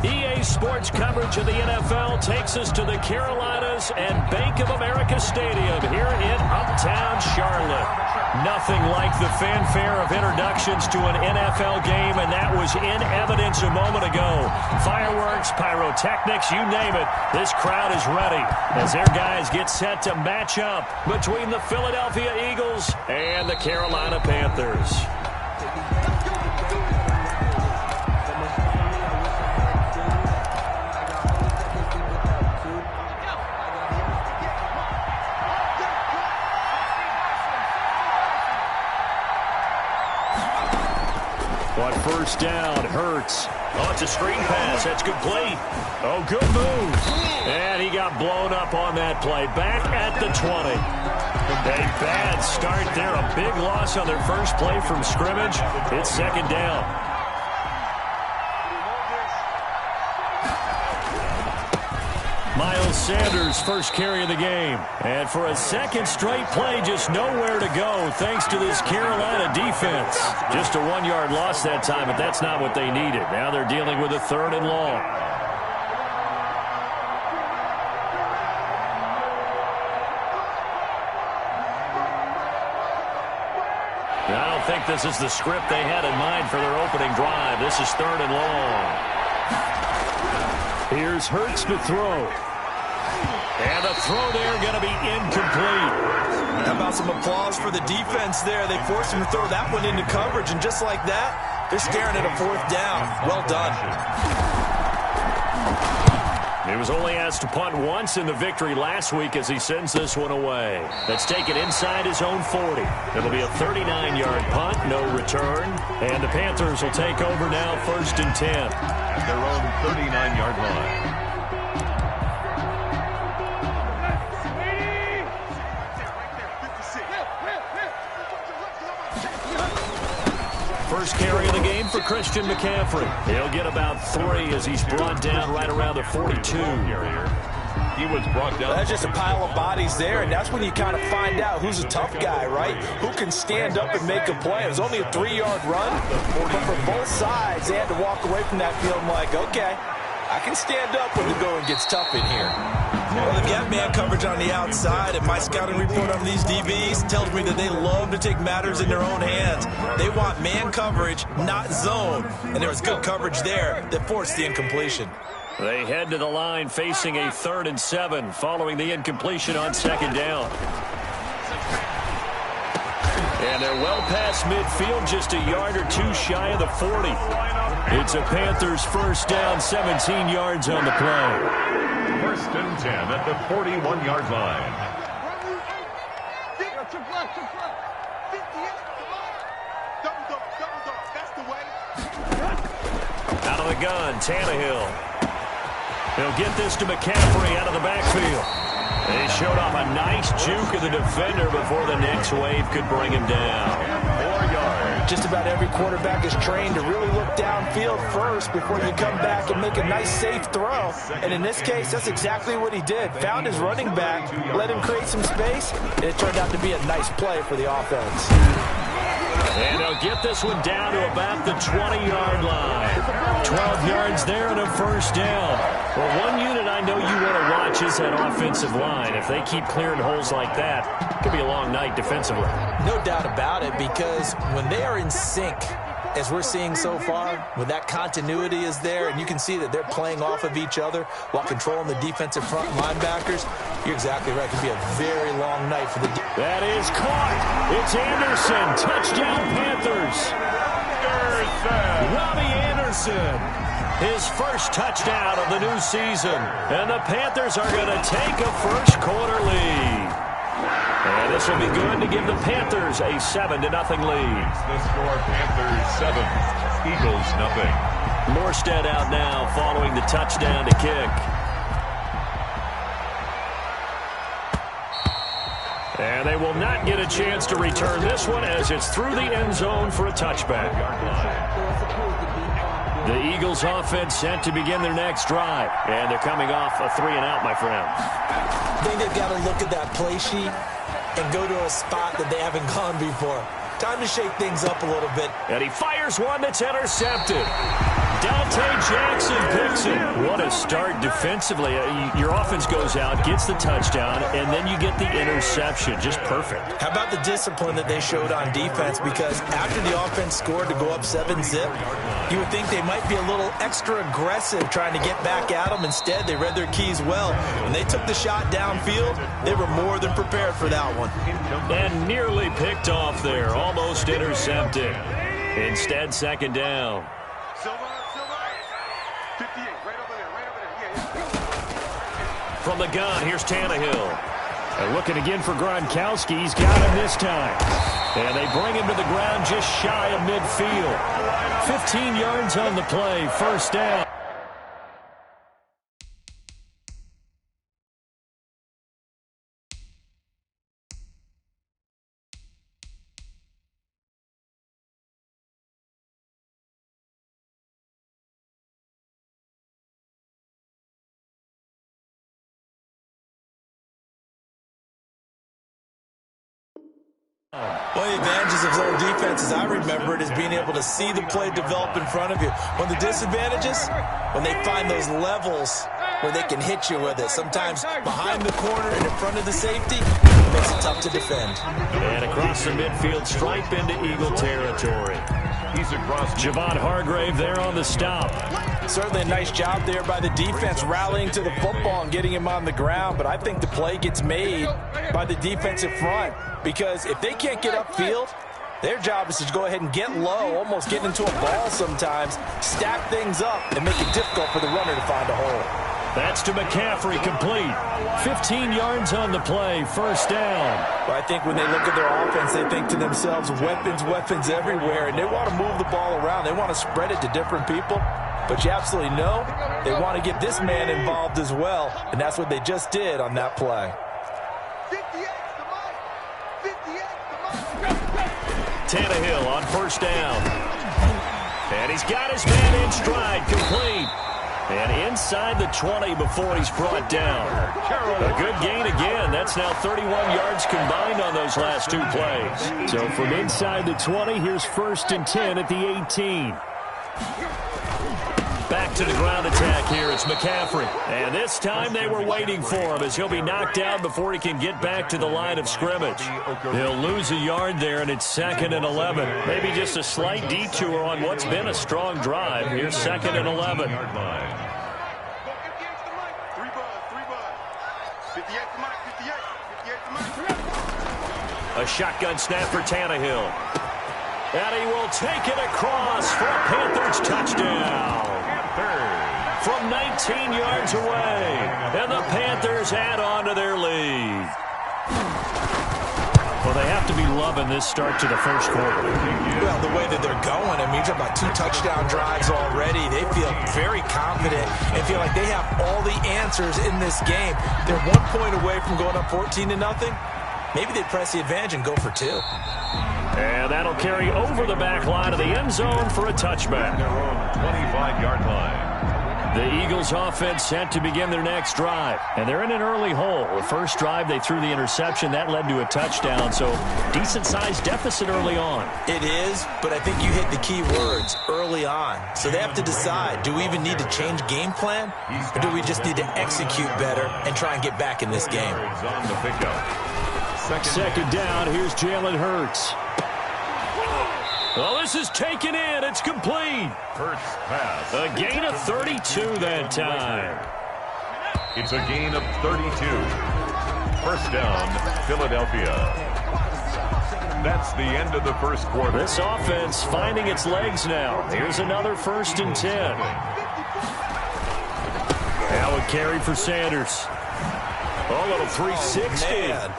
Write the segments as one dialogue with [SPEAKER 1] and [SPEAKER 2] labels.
[SPEAKER 1] EA Sports coverage of the NFL takes us to the Carolinas and Bank of America Stadium here in Uptown Charlotte. Nothing like the fanfare of introductions to an NFL game, and that was in evidence a moment ago. Fireworks, pyrotechnics, you name it. This crowd is ready as their guys get set to match up between the Philadelphia Eagles and the Carolina Panthers. On first down, Hurts. Oh, it's a screen pass. That's complete. Oh, good move. And he got blown up on that play. Back at the 20. A bad start there. A big loss on their first play from scrimmage. It's second down. Miles Sanders, first carry of the game. And for a second straight play, just nowhere to go thanks to this Carolina defense. Just a 1-yard loss that time, but that's not what they needed. Now they're dealing with a 3rd and long. I don't think this is the script they had in mind for their opening drive. This is 3rd and long. Here's Hurts to throw. And the throw there going to be incomplete.
[SPEAKER 2] How about some applause for the defense there? They forced him to throw that one into coverage, and just like that, they're staring at a 4th down. Well done.
[SPEAKER 1] He was only asked to punt once in the victory last week as he sends this one away. Let's take it inside his own 40. It'll be a 39-yard punt, no return. And the Panthers will take over now, 1st and 10.
[SPEAKER 3] At their own 39-yard line.
[SPEAKER 1] First carry of the game for Christian McCaffrey. He'll get about 3 as he's brought down right around the 42.
[SPEAKER 3] He was brought down.
[SPEAKER 2] That's just a pile of bodies there, and that's when you kind of find out who's a tough guy, right? Who can stand up and make a play. It was only a 3-yard run, but for both sides, they had to walk away from that field like, okay, I can stand up when the going gets tough in here. Well, they've got man coverage on the outside, and my scouting report on these DBs tells me that they love to take matters in their own hands. They want man coverage, not zone, and there was good coverage there that forced the incompletion.
[SPEAKER 1] They head to the line facing a 3rd and 7 following the incompletion on 2nd down. And they're well past midfield, just a yard or 2 shy of the 40. It's a Panthers first down, 17 yards on the play.
[SPEAKER 3] 1st and 10 at the 41-yard line.
[SPEAKER 1] Out of the gun, Tannehill. He'll get this to McCaffrey out of the backfield. They showed off a nice juke of the defender before the next wave could bring him down.
[SPEAKER 3] 4 yards.
[SPEAKER 2] Just about every quarterback is trained to really look downfield first before you come back and make a nice, safe throw. And in this case, that's exactly what he did. Found his running back, let him create some space, and it turned out to be a nice play for the offense.
[SPEAKER 1] And they'll get this one down to about the 20-yard line. 12 yards there and a first down. Well, one unit I know you want to watch is that offensive line. If they keep clearing holes like that, it could be a long night defensively.
[SPEAKER 2] No doubt about it, because when they are in sync, as we're seeing so far, when that continuity is there and you can see that they're playing off of each other while controlling the defensive front linebackers, you're exactly right. It could be a very long night for the defense.
[SPEAKER 1] That is caught. It's Anderson. Touchdown, Panthers. Robbie Anderson. His first touchdown of the new season. And the Panthers are going to take a first quarter lead. And this will be good to give the Panthers a 7-0 lead.
[SPEAKER 3] The score, Panthers 7, Eagles 0.
[SPEAKER 1] Morstead out now following the touchdown to kick. And they will not get a chance to return this one as it's through the end zone for a touchback. The Eagles offense set to begin their next drive. And they're coming off a 3-and-out, my friends.
[SPEAKER 2] I think they've got to look at that play sheet and go to a spot that they haven't gone before. Time to shake things up a little bit.
[SPEAKER 1] And he fires one that's intercepted. Dante Jackson Mixon, what a start defensively. Your offense goes out, gets the touchdown, and then you get the interception. Just perfect.
[SPEAKER 2] How about the discipline that they showed on defense? Because after the offense scored to go up 7-zip, you would think they might be a little extra aggressive trying to get back at them. Instead, they read their keys well. When they took the shot downfield, they were more than prepared for that one.
[SPEAKER 1] And nearly picked off there, almost intercepted. Instead, second down. From the gun, here's Tannehill. And looking again for Gronkowski. He's got him this time. And they bring him to the ground just shy of midfield. 15 yards on the play, first down.
[SPEAKER 2] One of the advantages of zone defense, as I remember it, is being able to see the play develop in front of you. One of the disadvantages, when they find those levels where they can hit you with it. Sometimes behind the corner and in front of the safety, it makes it tough to defend.
[SPEAKER 1] And across the midfield stripe into Eagle territory.
[SPEAKER 3] He's across.
[SPEAKER 1] Javon Hargrave there on the stop.
[SPEAKER 2] Certainly a nice job there by the defense rallying to the football and getting him on the ground, but I think the play gets made by the defensive front, because if they can't get upfield, their job is to go ahead and get low, almost get into a ball sometimes, stack things up, and make it difficult for the runner to find a hole.
[SPEAKER 1] That's to McCaffrey, complete. 15 yards on the play, first down.
[SPEAKER 2] Well, I think when they look at their offense, they think to themselves, weapons, weapons everywhere, and they want to move the ball around. They want to spread it to different people. But you absolutely know they want to get this man involved as well, and that's what they just did on that play.
[SPEAKER 1] Tannehill on first down. And he's got his man in stride, complete. And inside the 20 before he's brought down. A good gain again. That's now 31 yards combined on those last two plays. So from inside the 20, here's 1st and 10 at the 18. Back to the ground attack here. It's McCaffrey. And this time they were waiting for him, as he'll be knocked down before he can get back to the line of scrimmage. He'll lose a yard there, and it's 2nd and 11. Maybe just a slight detour on what's been a strong drive. Here's 2nd and 11. A shotgun snap for Tannehill. And he will take it across for a Panthers touchdown. From 19 yards away. And the Panthers add on to their lead. Well, they have to be loving this start to the first quarter.
[SPEAKER 2] Well, the way that they're going, I mean, you're talking about 2 touchdown drives already. They feel very confident and feel like they have all the answers in this game. They're 1 point away from going up 14-0. Maybe they press the advantage and go for 2.
[SPEAKER 1] And that'll carry over the back line of the end zone for a touchback.
[SPEAKER 3] 25-yard line.
[SPEAKER 1] The Eagles offense set to begin their next drive. And they're in an early hole. The first drive, they threw the interception. That led to a touchdown. So decent-sized deficit early on.
[SPEAKER 2] It is, but I think you hit the key words, early on. So they have to decide, do we even need to change game plan? Or do we just need to execute better and try and get back in this game?
[SPEAKER 3] On the pickup.
[SPEAKER 1] Second down, here's Jalen Hurts. Well, this is taken in. It's complete.
[SPEAKER 3] Hurts pass.
[SPEAKER 1] A gain of 32 that time.
[SPEAKER 3] It's a gain of 32. First down, Philadelphia. That's the end of the first quarter.
[SPEAKER 1] This offense finding its legs now. Here's another 1st and 10. Now a carry for Sanders. A little 360.
[SPEAKER 2] Man.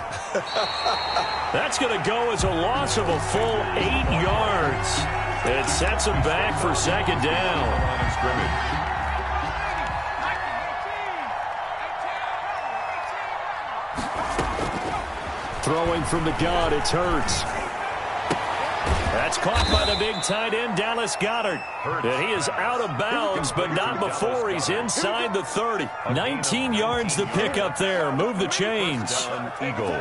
[SPEAKER 1] That's going to go as a loss of a full 8 yards. It sets him back for second down. Throwing from the gun, it's Hurts. That's caught by the big tight end, Dallas Goedert. And he is out of bounds, but not before he's inside the 30. 19 yards to pick up there. Move the chains.
[SPEAKER 3] Eagles.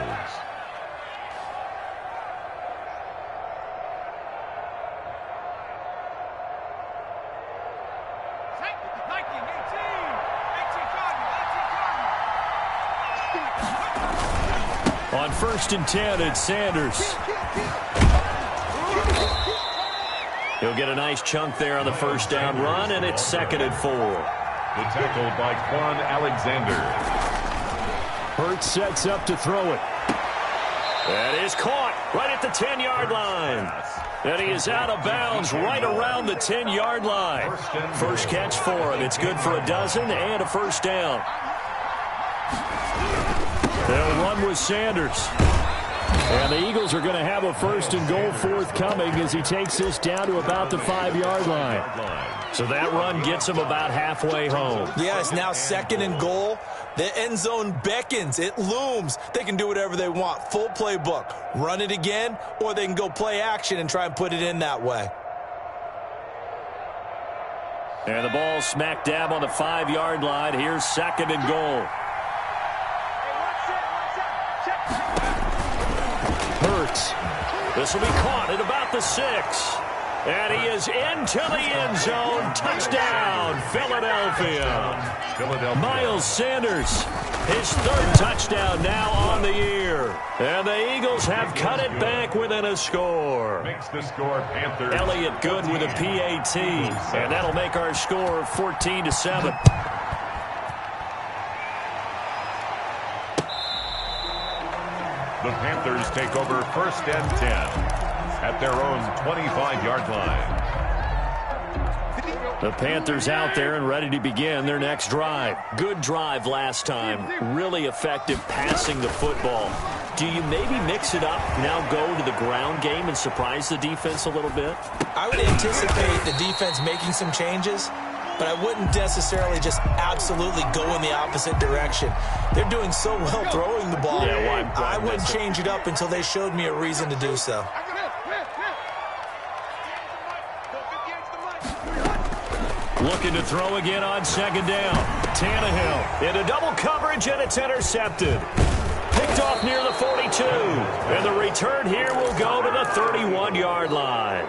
[SPEAKER 1] On 1st and 10, it's Sanders. He'll get a nice chunk there on the first down run, and it's 2nd and 4.
[SPEAKER 3] The tackle by Quan Alexander.
[SPEAKER 1] Hurts sets up to throw it. That is caught right at the 10-yard line. And he is out of bounds right around the 10-yard line. First catch for him. It's good for a dozen and a first down. They'll run with Sanders. And the Eagles are going to have a 1st and goal forthcoming as he takes this down to about the 5-yard line. So that run gets him about halfway home.
[SPEAKER 2] Yeah, it's now 2nd and goal. The end zone beckons. It looms. They can do whatever they want. Full playbook. Run it again, or they can go play action and try and put it in that way.
[SPEAKER 1] And the ball smack dab on the 5-yard line. Here's 2nd and goal. Hurts. This will be caught at about the 6. And he is into the end zone. Touchdown, Philadelphia. Miles Sanders, his 3rd touchdown now on the year. And the Eagles have cut it back within a score.
[SPEAKER 3] Makes the score Panthers.
[SPEAKER 1] Elliott good with a PAT. And that'll make our score 14-7.
[SPEAKER 3] The Panthers take over 1st and 10 at their own 25-yard line.
[SPEAKER 1] The Panthers out there and ready to begin their next drive. Good drive last time. Really effective passing the football. Do you maybe mix it up, now go to the ground game and surprise the defense a little bit?
[SPEAKER 2] I would anticipate the defense making some changes, but I wouldn't necessarily just absolutely go in the opposite direction. They're doing so well throwing the ball.
[SPEAKER 1] Yeah,
[SPEAKER 2] I wouldn't change it up until they showed me a reason to do so.
[SPEAKER 1] Looking to throw again on 2nd down. Tannehill into double coverage, and it's intercepted. Picked off near the 42. And the return here will go to the 31-yard line.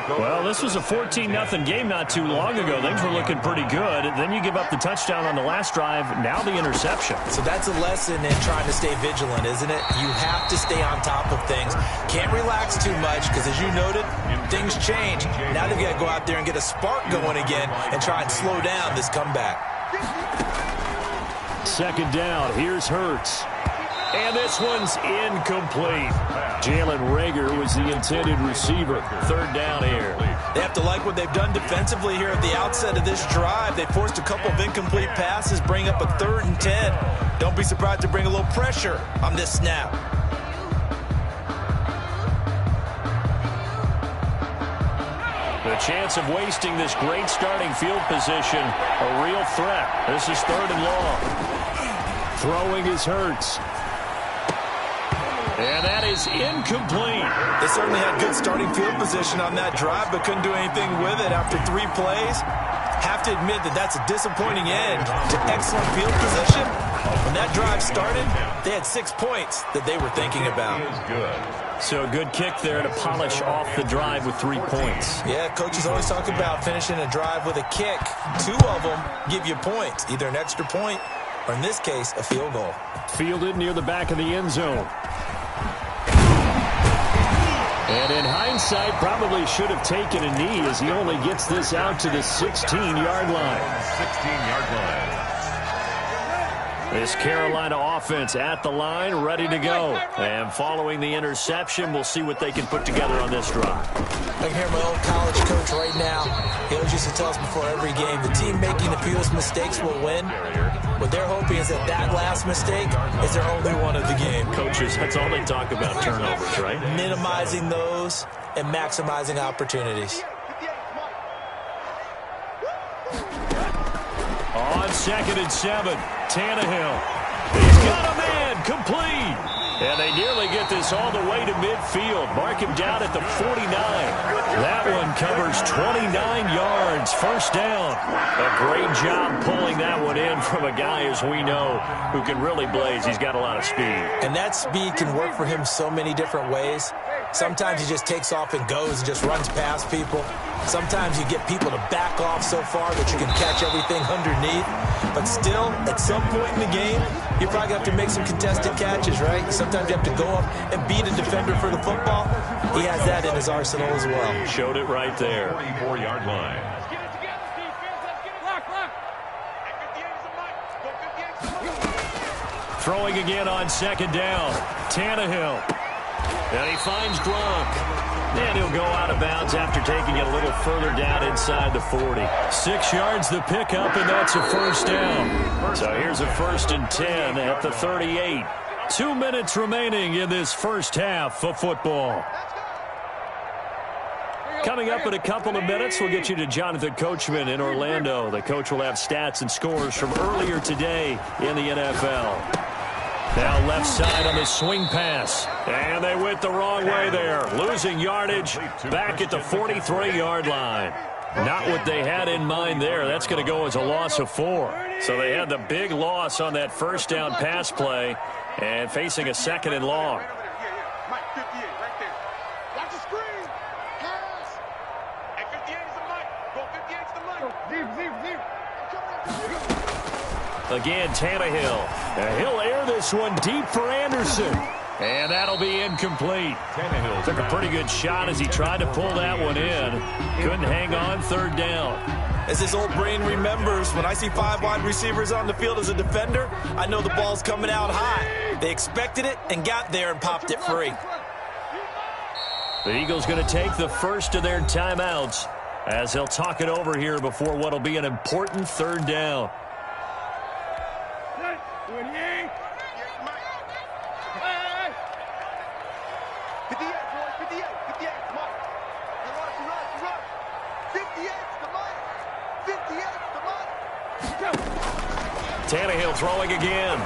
[SPEAKER 1] Well, this was a 14-0 game not too long ago. Things were looking pretty good. Then you give up the touchdown on the last drive. Now the interception.
[SPEAKER 2] So that's a lesson in trying to stay vigilant, isn't it? You have to stay on top of things. Can't relax too much because, as you noted, things change. Now they've got to go out there and get a spark going again and try and slow down this comeback.
[SPEAKER 1] 2nd down. Here's Hurts. And this one's incomplete. Jalen Reagor was the intended receiver. 3rd down here.
[SPEAKER 2] They have to like what they've done defensively here at the outset of this drive. They forced a couple of incomplete passes, bring up a 3rd and 10. Don't be surprised to bring a little pressure on this snap.
[SPEAKER 1] The chance of wasting this great starting field position, a real threat. This is 3rd and long. Throwing is Hurts. And that is incomplete.
[SPEAKER 2] They certainly had good starting field position on that drive, but couldn't do anything with it after 3 plays. Have to admit that that's a disappointing end to excellent field position. When that drive started, they had 6 points that they were thinking about.
[SPEAKER 1] So a good kick there to polish off the drive with 3 points.
[SPEAKER 2] Yeah, coaches always talk about finishing a drive with a kick. 2 of them give you points, either an extra point or, in this case, a field goal.
[SPEAKER 1] Fielded near the back of the end zone. And in hindsight, probably should have taken a knee as he only gets this out to the 16-yard line.
[SPEAKER 3] 16-yard line.
[SPEAKER 1] This Carolina offense at the line, ready to go. And following the interception, we'll see what they can put together on this drive.
[SPEAKER 2] I can hear my old college coach right now. He always used to tell us before every game, the team making the fewest mistakes will win. What they're hoping is that that last mistake is their only one of the game.
[SPEAKER 1] Coaches, that's all they talk about, turnovers, right?
[SPEAKER 2] Minimizing those and maximizing opportunities.
[SPEAKER 1] On 2nd and 7, Tannehill. He's got a man, complete. And they nearly get this all the way to midfield. Mark him down at the 49. That one covers 29 yards. First down. A great job pulling that one in from a guy, as we know, who can really blaze. He's got a lot of speed.
[SPEAKER 2] And that speed can work for him so many different ways. Sometimes he just takes off and goes and just runs past people. Sometimes you get people to back off so far that you can catch everything underneath. But still, at some point in the game, you probably have to make some contested catches, right? Sometimes you have to go up and beat a defender for the football. He has that in his arsenal as well.
[SPEAKER 1] Showed it right there.
[SPEAKER 3] 44-yard line.
[SPEAKER 1] Throwing again on second down. Tannehill. And he finds Gronk. And he'll go out of bounds after taking it a little further down inside the 40. 6 yards the pickup, and that's a first down. So here's a 1st and 10 at the 38. 2 minutes remaining in this first half of football. Coming up in a couple of minutes, we'll get you to Jonathan Coachman in Orlando. The coach will have stats and scores from earlier today in the NFL. Now left side on the swing pass. And they went the wrong way there. Losing yardage back at the 43-yard line. Not what they had in mind there. That's going to go as a loss of 4. So they had the big loss on that first down pass play and facing a 2nd and long. Again, Tannehill. And he'll air this one deep for Anderson. And that'll be incomplete. Tannehill took a pretty good shot as he tried to pull that one in. Couldn't hang on 3rd down.
[SPEAKER 2] As his old brain remembers, when I see 5 wide receivers on the field as a defender, I know the ball's coming out high. They expected it and got there and popped it free.
[SPEAKER 1] The Eagles going to take the first of their timeouts as they'll talk it over here before what will be an important 3rd down. Tannehill throwing again.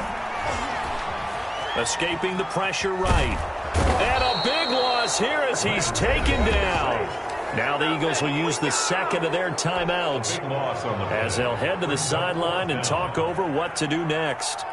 [SPEAKER 1] Escaping the pressure right. And a big loss here as he's taken down. Now the Eagles will use the 2nd of their timeouts as they'll head to the sideline and talk over what to do next.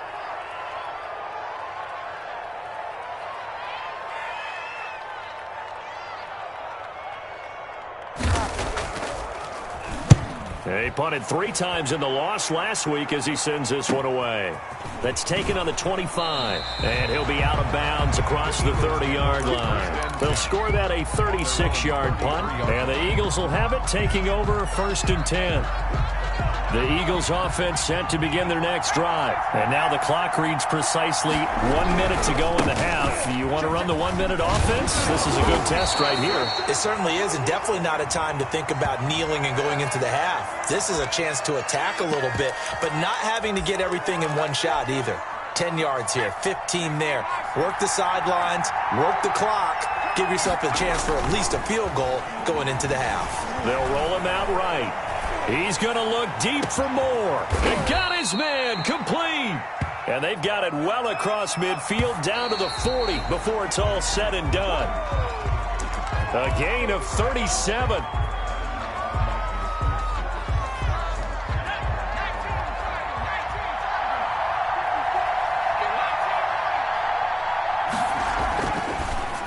[SPEAKER 1] He punted 3 times in the loss last week as he sends this one away. That's taken on the 25. And he'll be out of bounds across the 30-yard line. They'll score that a 36-yard punt. And the Eagles will have it taking over 1st and 10. The Eagles offense set to begin their next drive. And now the clock reads precisely 1 minute to go in the half. You want to run the 1-minute offense? This is a good test right here.
[SPEAKER 2] It certainly is, and definitely not a time to think about kneeling and going into the half. This is a chance to attack a little bit, but not having to get everything in one shot either. 10 yards here, 15 there. Work the sidelines, work the clock. Give yourself a chance for at least a field goal going into the half.
[SPEAKER 1] They'll roll him out right. He's going to look deep for more. And got his man complete. And they've got it well across midfield down to the 40 before it's all said and done. A gain of 37.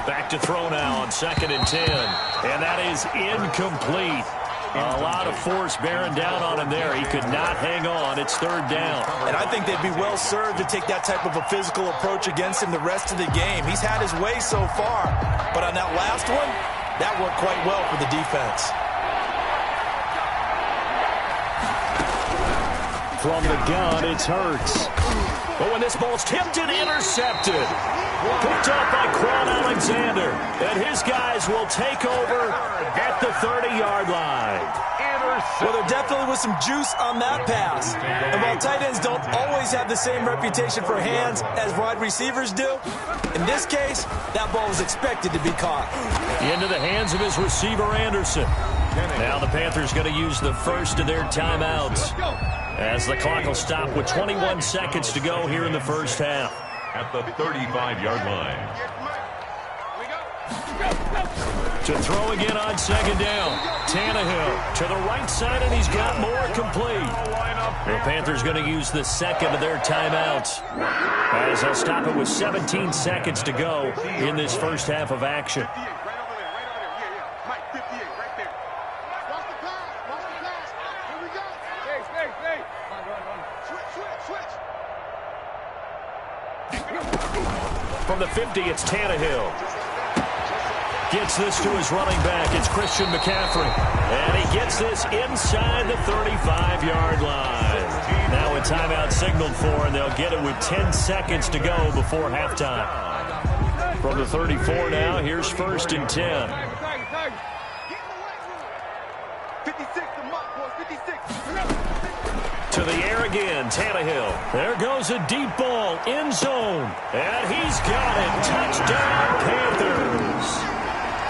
[SPEAKER 1] Back to throw now on 2nd and 10. And that is incomplete. A lot of force bearing down on him there. He could not hang on. It's 3rd down.
[SPEAKER 2] And I think they'd be well served to take that type of a physical approach against him the rest of the game. He's had his way so far. But on that last one, that worked quite well for the defense.
[SPEAKER 1] From the gun, it's Hurts. But when this ball's tipped and intercepted. Picked up by Quan Alexander. And his guys will take over at the 30-yard line.
[SPEAKER 2] Well, there definitely was some juice on that pass. And while tight ends don't always have the same reputation for hands as wide receivers do, in this case, that ball was expected to be caught.
[SPEAKER 1] Into the hands of his receiver, Anderson. Now the Panthers going to use the first of their timeouts as the clock will stop with 21 seconds to go here in the first half.
[SPEAKER 3] At the 35-yard line.
[SPEAKER 1] To throw again on 2nd down. Tannehill to the right side, and he's got more complete. The Panthers going to use the second of their timeouts, as they'll stop it with 17 seconds to go in this first half of action. From the 50, it's Tannehill. Gets this to his running back. It's Christian McCaffrey. And he gets this inside the 35-yard line. Now a timeout signaled for, and they'll get it with 10 seconds to go before halftime. From the 34 now, here's 1st and 10. To the air again, Tannehill. There goes a deep ball, end zone. And he's got it. Touchdown, Panthers.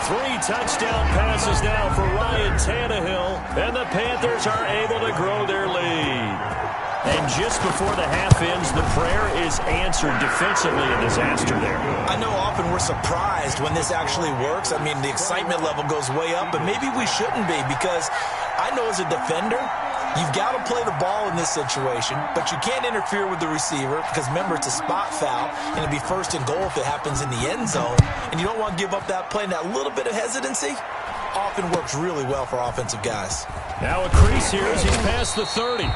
[SPEAKER 1] 3 touchdown passes now for Ryan Tannehill. And the Panthers are able to grow their lead. And just before the half ends, the prayer is answered defensively. A disaster there.
[SPEAKER 2] I know often we're surprised when this actually works. I mean, the excitement level goes way up, but maybe we shouldn't be, because I know as a defender, you've got to play the ball in this situation, but you can't interfere with the receiver because, remember, it's a spot foul, and it'd be 1st and goal if it happens in the end zone, and you don't want to give up that play. And that little bit of hesitancy often works really well for offensive guys.
[SPEAKER 1] Now a crease here as he's past the 30.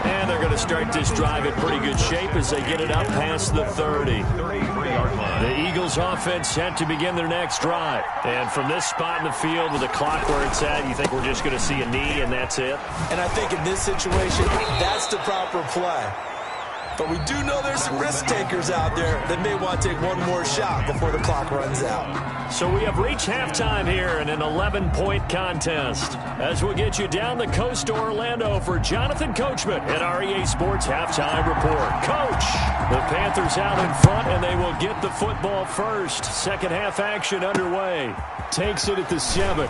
[SPEAKER 1] And they're going to start this drive in pretty good shape as they get it up past the 30. The Eagles offense set to begin their next drive. And from this spot in the field with the clock where it's at, you think we're just going to see a knee and that's it?
[SPEAKER 2] And I think in this situation, that's the proper play. But we do know there's some risk takers out there that may want to take one more shot before the clock runs out.
[SPEAKER 1] So we have reached halftime here in an 11-point contest. As we'll get you down the coast to Orlando for Jonathan Coachman at our EA Sports Halftime Report. Coach, the Panthers out in front, and they will get the football first. Second half action underway. Takes it at the 7.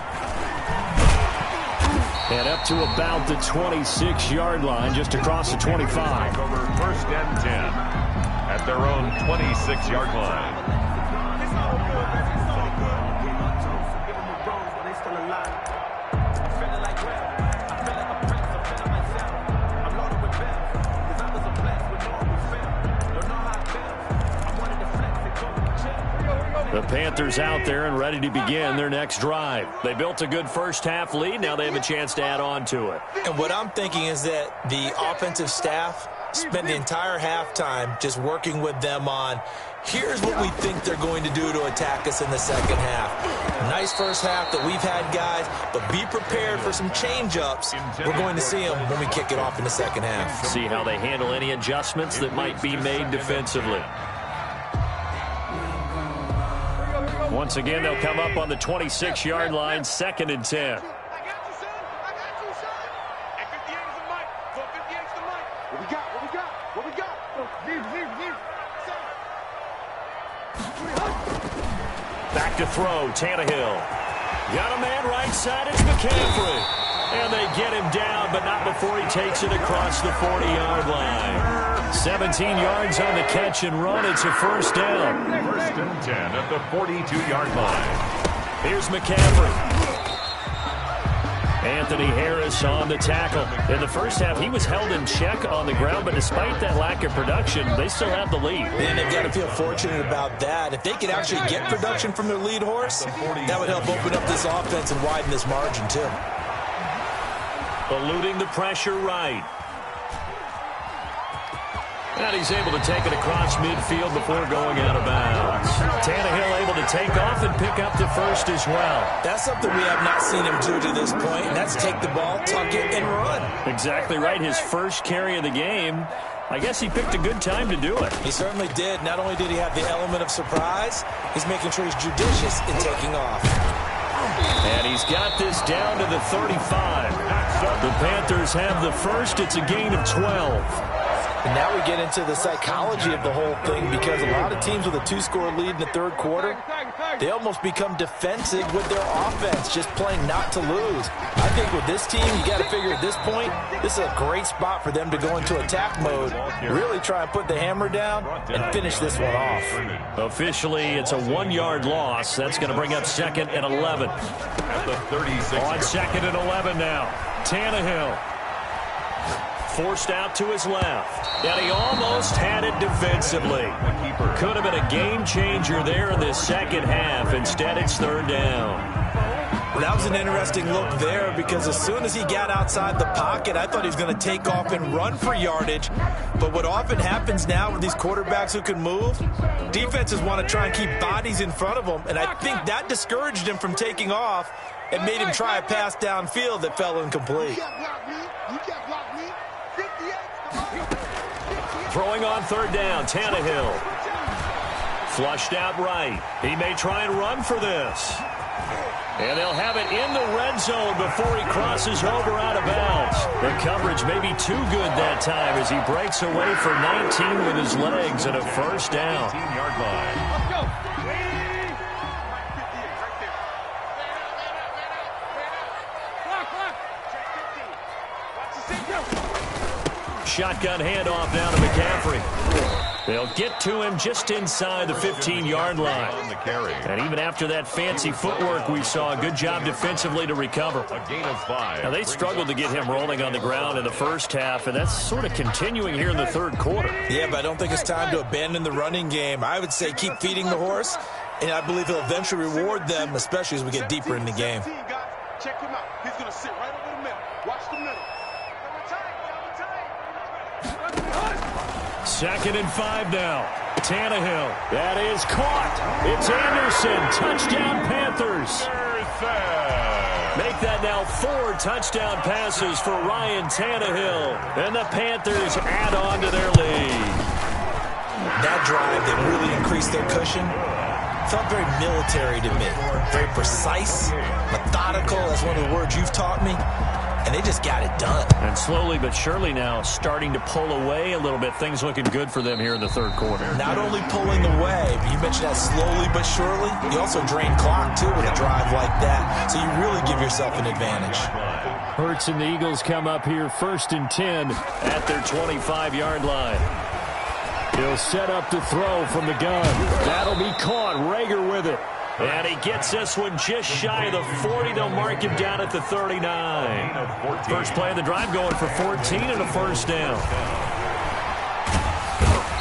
[SPEAKER 1] And up to about the 26-yard line, just across the 25.
[SPEAKER 3] Over 1st and 10 at their own 26-yard line.
[SPEAKER 1] The Panthers out there and ready to begin their next drive. They built a good first half lead. Now they have a chance to add on to it.
[SPEAKER 2] And what I'm thinking is that the offensive staff spent the entire halftime just working with them on, here's what we think they're going to do to attack us in the second half. Nice first half that we've had, guys, but be prepared for some change-ups. We're going to see them when we kick it off in the second half.
[SPEAKER 1] See how they handle any adjustments that might be made defensively. Once again, they'll come up on the 26-yard line, 2nd and 10. Back to throw, Tannehill. Got a man right side, it's McCaffrey. And they get him down, but not before he takes it across the 40-yard line. 17 yards on the catch and run. It's a first down.
[SPEAKER 3] 1st and 10 at the 42-yard line.
[SPEAKER 1] Here's McCaffrey. Anthony Harris on the tackle. In the first half, he was held in check on the ground, but despite that lack of production, they still have the lead.
[SPEAKER 2] And they've got to feel fortunate about that. If they could actually get production from their lead horse, that would help open up this offense and widen this margin, too.
[SPEAKER 1] Eluding the pressure right. And he's able to take it across midfield before going out of bounds. Tannehill able to take off and pick up the first as well.
[SPEAKER 2] That's something we have not seen him do to this point, and that's take the ball, tuck it, and run.
[SPEAKER 1] Exactly right. His first carry of the game. I guess he picked a good time to do it.
[SPEAKER 2] He certainly did. Not only did he have the element of surprise, he's making sure he's judicious in taking off.
[SPEAKER 1] And he's got this down to the 35. The Panthers have the first. It's a gain of 12.
[SPEAKER 2] And now we get into the psychology of the whole thing, because a lot of teams with a 2-score lead in the third quarter, they almost become defensive with their offense, just playing not to lose. I think with this team, you got to figure at this point, this is a great spot for them to go into attack mode, really try and put the hammer down and finish this one off.
[SPEAKER 1] Officially, it's a 1-yard loss. That's going to bring up 2nd and 11.
[SPEAKER 3] At the 36.
[SPEAKER 1] On 2nd and 11 now. Tannehill forced out to his left. And he almost had it defensively. Could have been a game changer there in this second half. Instead, it's third down.
[SPEAKER 2] Well, that was an interesting look there because as soon as he got outside the pocket, I thought he was going to take off and run for yardage. But what often happens now with these quarterbacks who can move, defenses want to try and keep bodies in front of them, and I think that discouraged him from taking off and made him try a pass downfield that fell incomplete.
[SPEAKER 1] Throwing on third down, Tannehill. Flushed out right. He may try and run for this. And they'll have it in the red zone before he crosses over out of bounds. The coverage may be too good that time as he breaks away for 19 with his legs and a first down.
[SPEAKER 3] 18-yard line.
[SPEAKER 4] Let's go.
[SPEAKER 1] Shotgun handoff down to McCaffrey. They'll get to him just inside the 15-yard line. And even after that fancy footwork we saw, a good job defensively to recover.
[SPEAKER 3] A gain of 5.
[SPEAKER 1] Now, they struggled to get him rolling on the ground in the first half, and that's sort of continuing here in the third quarter.
[SPEAKER 2] Yeah, but I don't think it's time to abandon the running game. I would say keep feeding the horse, and I believe he'll eventually reward them, especially as we get deeper in the game.
[SPEAKER 4] Check him out. He's going to sit right over the middle. Watch the middle.
[SPEAKER 1] Second and 5 now. Tannehill. That is caught. It's Anderson. Touchdown, Panthers. Make that now 4 touchdown passes for Ryan Tannehill. And the Panthers add on to their lead.
[SPEAKER 2] That drive that really increased their cushion felt very military to me. Very precise, methodical. That's one of the words you've taught me. And they just got it done.
[SPEAKER 1] And slowly but surely now starting to pull away a little bit. Things looking good for them here in the third quarter.
[SPEAKER 2] Not only pulling away, but you mentioned that slowly but surely. You also drain clock, too, with a drive like that. So you really give yourself an advantage.
[SPEAKER 1] Hurts and the Eagles come up here first and 10 at their 25-yard line. He'll set up to throw from the gun. That'll be caught. Rager with it. And he gets this one just shy of the 40. They'll mark him down at the 39. First play of the drive going for 14 and a first down.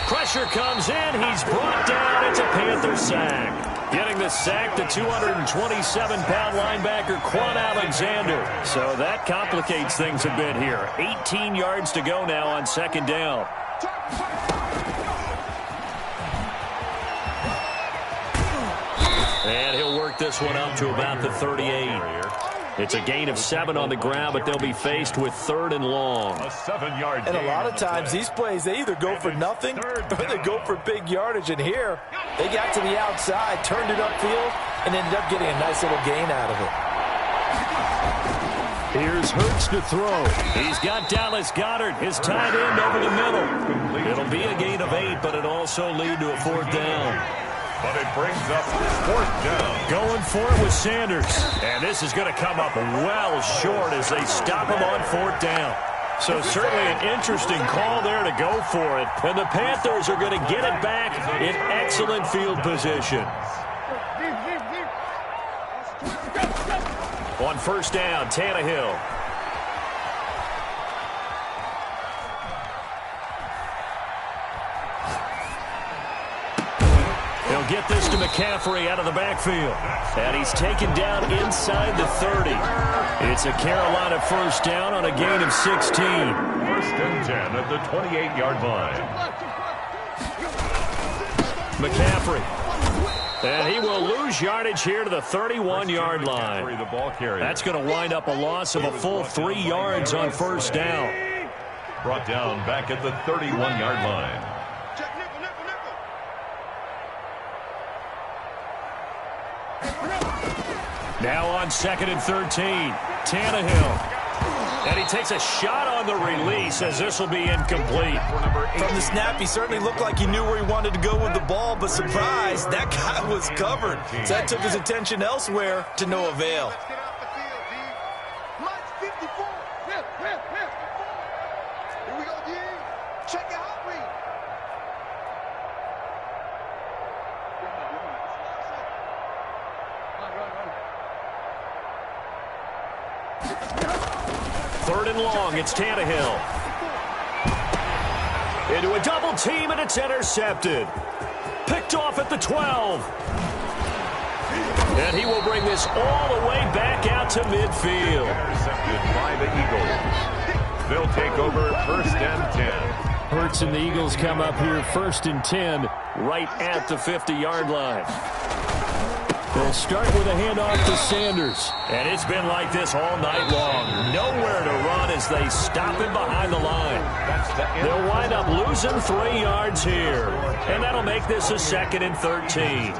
[SPEAKER 1] Pressure comes in. He's brought down. It's a Panther sack. Getting the sack, the 227-pound linebacker, Quan Alexander. So that complicates things a bit here. 18 yards to go now on second down. And he'll work this one up to about the 38. It's a gain of 7 on the ground, but they'll be faced with third and long.
[SPEAKER 3] A 7-yard
[SPEAKER 2] And a lot of times these plays, they either go for nothing or they go for big yardage. And here, they got to the outside, turned it upfield, and ended up getting a nice little gain out of it.
[SPEAKER 1] Here's Hurts to throw. He's got Dallas Goedert, his tight end, over the middle. It'll be a gain of 8, but it'll also lead to a fourth down.
[SPEAKER 3] But it brings up fourth down.
[SPEAKER 1] Going for it with Sanders. And this is going to come up well short as they stop him on fourth down. So certainly an interesting call there to go for it. And the Panthers are going to get it back in excellent field position. On first down, Tannehill. He'll get this to McCaffrey out of the backfield. And he's taken down inside the 30. It's a Carolina first down on a gain of 16.
[SPEAKER 3] First and 10 at the 28-yard line.
[SPEAKER 1] McCaffrey. And he will lose yardage here to the 31-yard line. That's going to wind up a loss of a full 3 yards on first down.
[SPEAKER 3] Brought down back at the 31-yard line.
[SPEAKER 1] Now on second and 13, Tannehill. And he takes a shot on the release as this will be incomplete.
[SPEAKER 2] From the snap, he certainly looked like he knew where he wanted to go with the ball, but surprise, that guy was covered. So that took his attention elsewhere to no avail.
[SPEAKER 1] Third and long, it's Tannehill. Into a double team, and it's intercepted. Picked off at the 12. And he will bring this all the way back out to midfield.
[SPEAKER 3] Intercepted by the Eagles. They'll take over 1st and 10.
[SPEAKER 1] Hurts and the Eagles come up here 1st and 10 right at the 50-yard line. They'll start with a handoff to Sanders. And it's been like this all night long. Nowhere to run as they stop him behind the line. They'll wind up losing 3 yards here. And that'll make this a 2nd and 13.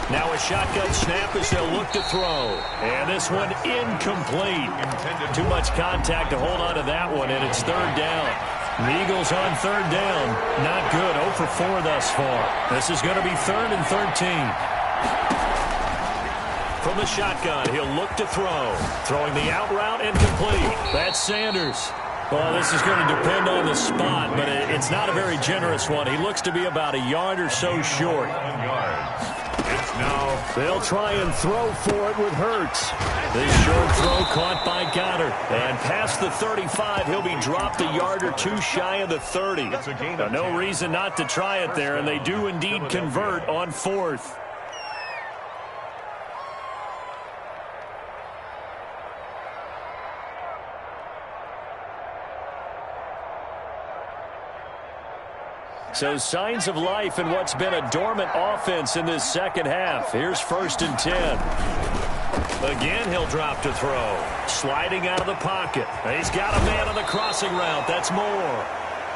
[SPEAKER 1] Now a shotgun snap as they'll look to throw. And this one incomplete. Too much contact to hold on to that one, and it's 3rd down. The Eagles on 3rd down. Not good. 0 for 4 thus far. This is going to be 3rd and 13. From the shotgun, he'll look to throw. Throwing the out route and complete. That's Sanders. Well, this is going to depend on the spot, but it's not a very generous one. He looks to be about a yard or so short.
[SPEAKER 3] 1 yard. It's now.
[SPEAKER 1] They'll try and throw for it with Hurts. This short throw caught by Goddard. And past the 35, he'll be dropped a yard or 2 shy of the 30. Now, no reason not to try it there, and they do indeed convert on 4th. So signs of life in what's been a dormant offense in this 2nd half. Here's 1st and 10. Again, he'll drop to throw. Sliding out of the pocket. He's got a man on the crossing route. That's Moore.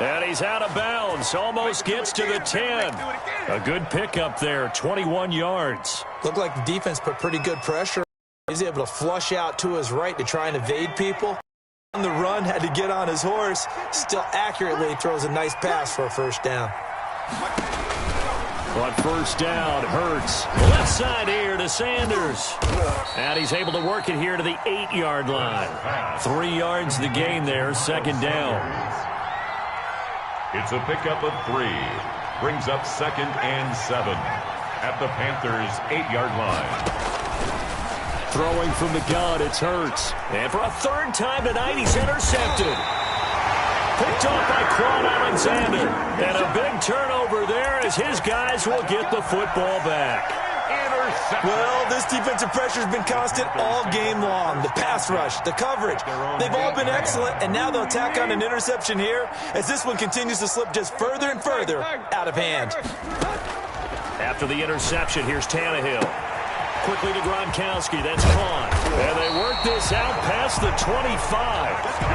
[SPEAKER 1] And he's out of bounds. Almost gets to the 10. A good pickup there, 21 yards.
[SPEAKER 2] Looked like the defense put pretty good pressure. He's able to flush out to his right to try and evade people. On the run, had to get on his horse. Still accurately throws a nice pass for a 1st down.
[SPEAKER 1] On 1st down, Hurts. Left side here to Sanders. And he's able to work it here to the 8-yard line. 3 yards the gain there, 2nd down.
[SPEAKER 3] It's a pickup of 3. Brings up 2nd and 7 at the Panthers' 8-yard line.
[SPEAKER 1] Throwing from the gun, it's Hurts. And for a 3rd time tonight, he's intercepted. Picked off by Quan Alexander. And a big turnover there as his guys will get the football back.
[SPEAKER 2] Well, this defensive pressure has been constant all game long. The pass rush, the coverage, they've all been excellent, and now they'll tack on an interception here as this one continues to slip just further and further out of hand.
[SPEAKER 1] After the interception, here's Tannehill. Quickly to Gronkowski. That's caught. And they work this out past the 25.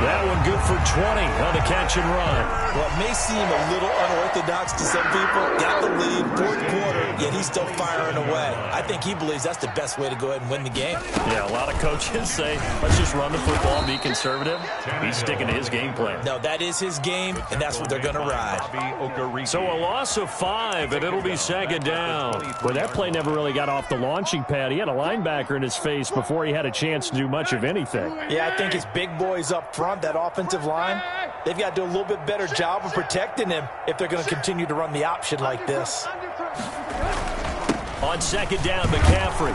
[SPEAKER 1] That one good for 20 on the catch and run.
[SPEAKER 2] Well, it may seem a little unorthodox to some people. Got the lead, 4th quarter, yet he's still firing away. I think he believes that's the best way to go ahead and win the game.
[SPEAKER 1] Yeah, a lot of coaches say, let's just run the football and be conservative. He's sticking to his game plan.
[SPEAKER 2] No, that is his game, and that's what they're going to ride.
[SPEAKER 1] So a loss of 5, and it'll be 2nd down. Well, that play never really got off the launching pad. He had a linebacker in his face before he had a chance to do much of anything.
[SPEAKER 2] Yeah, I think his big boys up front, that offensive line, they've got to do a little bit better job of protecting him if they're going to continue to run the option like this.
[SPEAKER 1] On 2nd down, McCaffrey.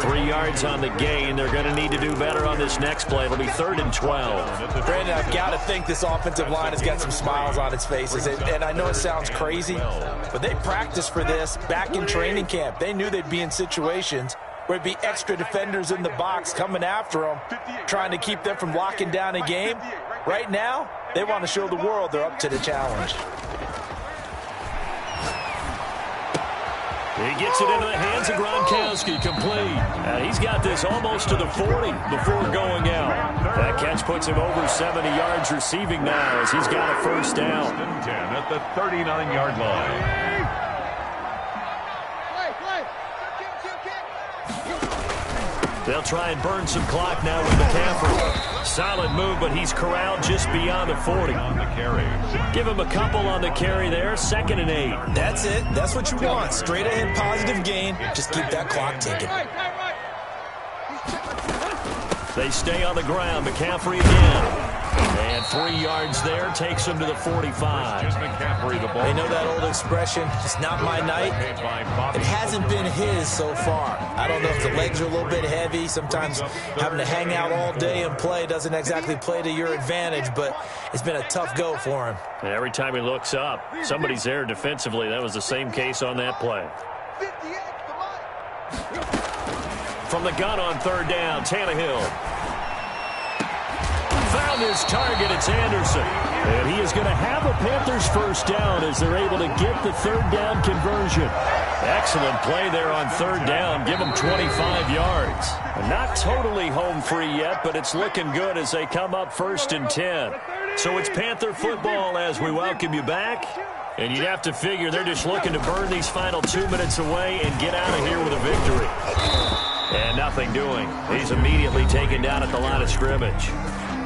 [SPEAKER 1] 3 yards on the gain. They're going to need to do better on this next play. It'll be 3rd and 12.
[SPEAKER 2] Brandon, I've got to think this offensive line has got some smiles on its faces. And I know it sounds crazy, but they practiced for this back in training camp. They knew they'd be in situations where it'd be extra defenders in the box coming after them, trying to keep them from locking down a game. Right now, they want to show the world they're up to the challenge.
[SPEAKER 1] He gets it into the hands of Gronkowski, complete. He's got this almost to the 40 before going out. That catch puts him over 70 yards receiving now as he's got a 1st down.
[SPEAKER 3] 10 at the 39-yard line.
[SPEAKER 1] They'll try and burn some clock now with McCaffrey. Solid move, but he's corralled just beyond the 40.
[SPEAKER 3] On the carry.
[SPEAKER 1] Give him a couple on the carry there, 2nd and 8.
[SPEAKER 2] That's it. That's what you want. Straight ahead positive gain. Just keep that clock ticking.
[SPEAKER 1] They stay on the ground. McCaffrey again. And 3 yards there takes him to the 45.
[SPEAKER 3] McCaffrey, the ball.
[SPEAKER 2] They know that old expression, it's not my night. It hasn't been his so far. I don't know if the legs are a little bit heavy. Sometimes having to hang out all day and play doesn't exactly play to your advantage, but it's been a tough go for him.
[SPEAKER 1] And every time he looks up, somebody's there defensively. That was the same case on that play. From the gun on 3rd down, Tannehill. Found his target. It's Anderson. And he is going to have a Panthers first down as they're able to get the 3rd down conversion. Excellent play there on 3rd down. Give them 25 yards. Not totally home free yet, but it's looking good as they come up 1st and 10. So it's Panther football as we welcome you back. And you'd have to figure they're just looking to burn these final 2 minutes away and get out of here with a victory. And nothing doing. He's immediately taken down at the line of scrimmage.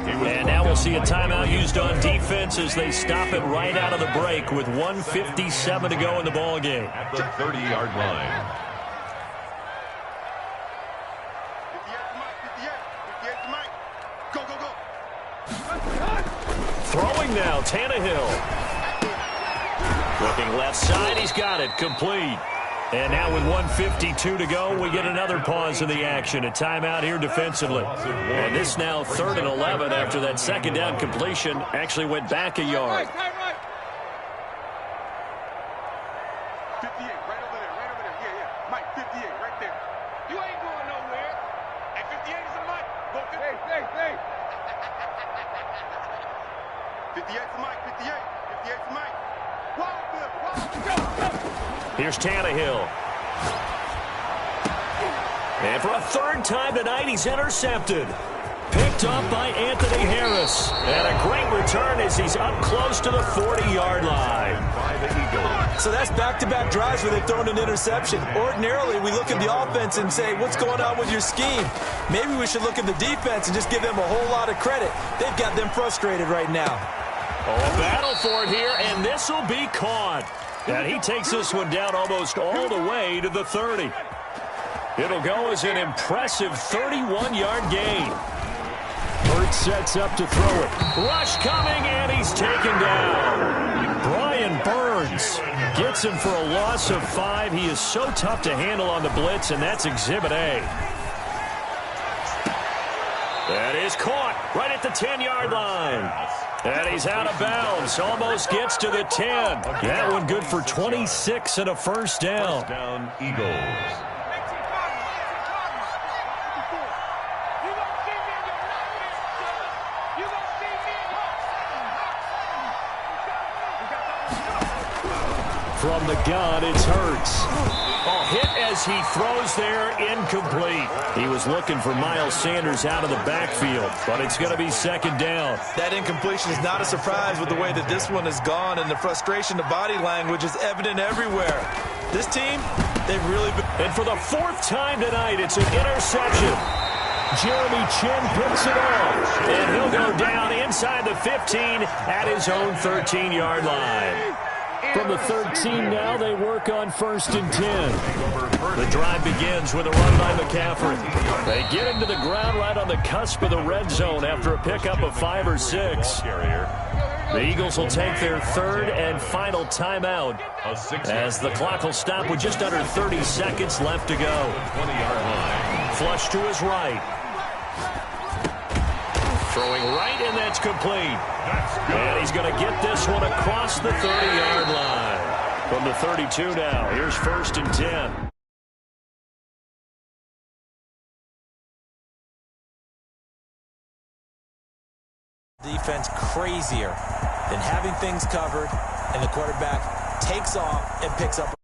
[SPEAKER 1] And now we'll see a timeout used on defense as they stop it right out of the break with 1:57 to go in the ball game.
[SPEAKER 3] At the 30-yard line.
[SPEAKER 4] 58, go, go, go.
[SPEAKER 1] Throwing now, Tannehill. Looking left side, he's got it, complete. And now with 1:52 to go, we get another pause in the action. A timeout here defensively. And this now 3rd and 11 after that 2nd down completion actually went back a yard.
[SPEAKER 4] 58, right over there. Yeah. Mike, 58, right there. You ain't going nowhere. And 58 is a Mike. Go 58. 58 to Mike, 58. 58 to Mike.
[SPEAKER 1] Here's Tannehill. And for a 3rd time tonight, he's intercepted. Picked up by Anthony Harris. And a great return as he's up close to the 40-yard line.
[SPEAKER 2] So that's back-to-back drives where they've thrown an interception. Ordinarily, we look at the offense and say, what's going on with your scheme? Maybe we should look at the defense and just give them a whole lot of credit. They've got them frustrated right now.
[SPEAKER 1] Oh, a battle for it here, and this will be caught. And he takes this one down almost all the way to the 30. It'll go as an impressive 31-yard gain. Hurts sets up to throw it. Rush coming, and he's taken down. Brian Burns gets him for a loss of 5. He is so tough to handle on the blitz, and that's Exhibit A. That is caught right at the 10-yard line. And he's out of bounds. Almost gets to the 10. That one good for 26 and a first down.
[SPEAKER 3] First down, Eagles.
[SPEAKER 1] From the gun, it's Hurts. Hit as he throws there, incomplete. He was looking for Miles Sanders out of the backfield, but it's going to be 2nd down.
[SPEAKER 2] That incompletion is not a surprise with the way that this one has gone, and the frustration, the body language is evident everywhere. This team, they've really been...
[SPEAKER 1] And for the 4th time tonight, it's an interception. Jeremy Chin picks it up, and he'll go down inside the 15 at his own 13-yard line. From the 13 now, they work on 1st and 10. The drive begins with a run by McCaffrey. They get him to the ground right on the cusp of the red zone after a pickup of 5 or 6. The Eagles will take their 3rd and final timeout as the clock will stop with just under 30 seconds left to go. Flush to his right. Throwing right, and that's complete. And he's going to get this one across the 30-yard line. From the 32 now, here's 1st and 10.
[SPEAKER 2] Defense crazier than having things covered, and the quarterback takes off and picks up